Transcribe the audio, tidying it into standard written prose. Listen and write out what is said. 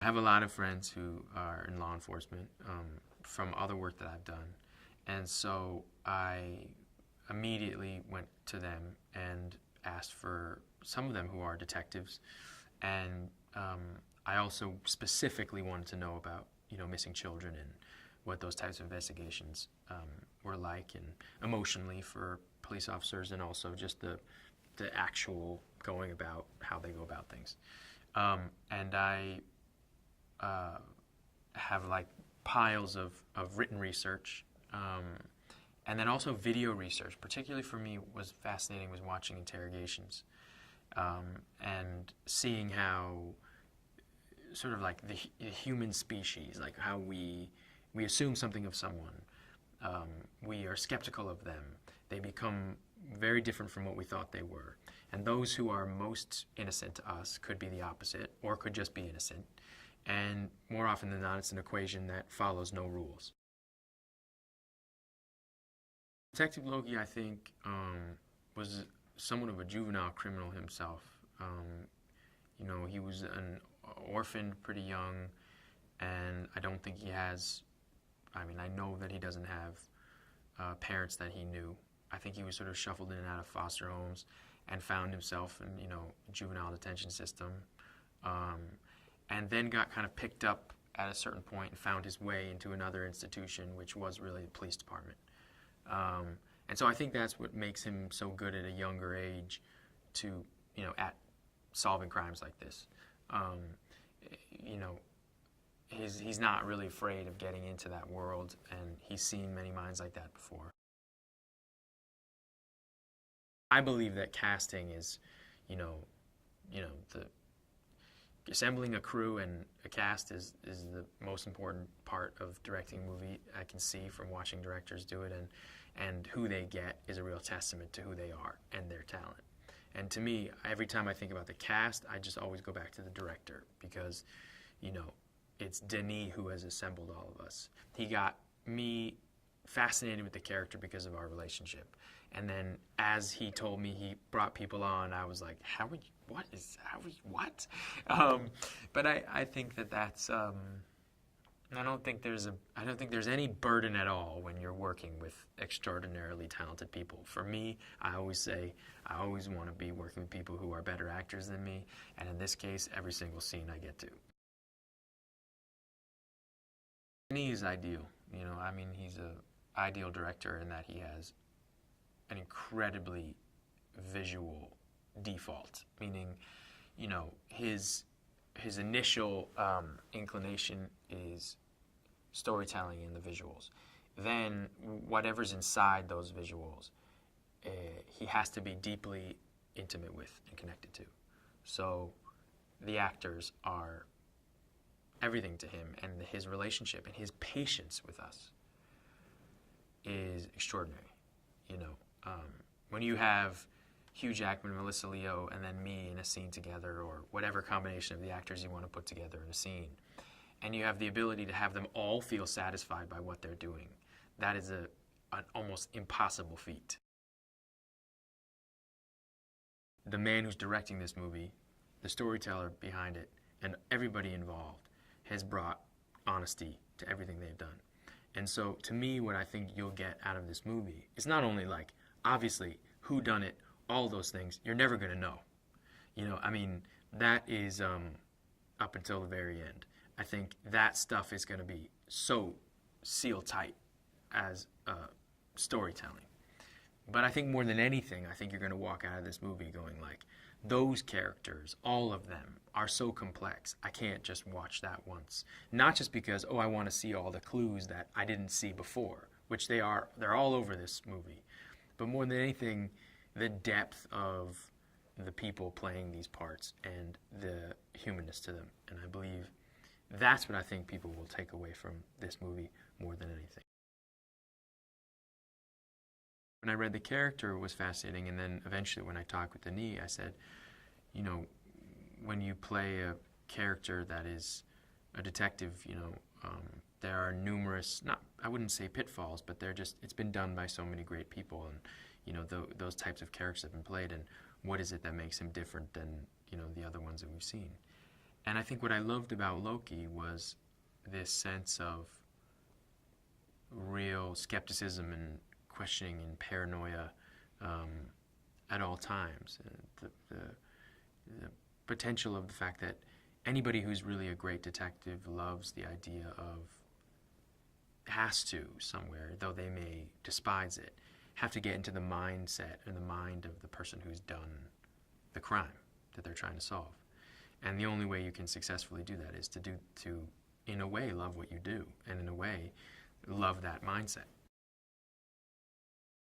I have a lot of friends who are in law enforcement from other work that I've done. And so I immediately went to them and asked for some of them who are detectives. And I also specifically wanted to know about, missing children and what those types of investigations were like and emotionally for police officers, and also just the actual going about how they go about things. And I have like piles of written research, and then also video research. Particularly for me, was fascinating was watching interrogations and seeing how sort of like the human species, like how we assume something of someone, we are skeptical of them. They become very different from what we thought they were. And those who are most innocent to us could be the opposite, or could just be innocent. And more often than not, it's an equation that follows no rules. Detective Loki, I think, was somewhat of a juvenile criminal himself. He was an orphaned pretty young, and I don't think he has, I know that he doesn't have parents that he knew. I think he was sort of shuffled in and out of foster homes and found himself in, a juvenile detention system. And then got kind of picked up at a certain point and found his way into another institution, which was really the police department. And so I think that's what makes him so good at a younger age to, at solving crimes like this. He's not really afraid of getting into that world, and he's seen many minds like that before. I believe that casting is, the assembling a crew and a cast is the most important part of directing a movie. I can see from watching directors do it, and who they get is a real testament to who they are and their talent. And to me, every time I think about the cast, I just always go back to the director, because, it's Denis who has assembled all of us. He got me fascinated with the character because of our relationship. And then as he told me he brought people on, I was like, what? But I think that's, I don't think there's any burden at all when you're working with extraordinarily talented people. For me, I always say, I always want to be working with people who are better actors than me. And in this case, every single scene I get to. Denis is ideal. He's an ideal director in that he has an incredibly visual default, meaning, his initial inclination is storytelling in the visuals. Then whatever's inside those visuals, he has to be deeply intimate with and connected to. So the actors are everything to him, and his relationship and his patience with us is extraordinary. When you have Hugh Jackman, Melissa Leo, and then me in a scene together, or whatever combination of the actors you want to put together in a scene, and you have the ability to have them all feel satisfied by what they're doing, that is an almost impossible feat. The man who's directing this movie, the storyteller behind it, and everybody involved has brought honesty to everything they've done. And so, to me, what I think you'll get out of this movie is not only like, obviously, who done it, all those things, you're never going to know. That is up until the very end. I think that stuff is going to be so sealed tight as storytelling. But I think more than anything, I think you're going to walk out of this movie going like, those characters, all of them, are so complex. I can't just watch that once. Not just because, I want to see all the clues that I didn't see before, which they're all over this movie. But more than anything, the depth of the people playing these parts and the humanness to them. And I believe that's what I think people will take away from this movie more than anything. When I read the character, it was fascinating, and then eventually when I talked with Denis, I said, when you play a character that is a detective, there are numerous, I wouldn't say pitfalls, but it's been done by so many great people, and those types of characters have been played, and what is it that makes him different than the other ones that we've seen? And I think what I loved about Loki was this sense of real skepticism and questioning and paranoia at all times. The potential of the fact that anybody who's really a great detective loves the idea of, has to somewhere, though they may despise it, have to get into the mindset and the mind of the person who's done the crime that they're trying to solve. And the only way you can successfully do that is to in a way, love what you do, and in a way, love that mindset.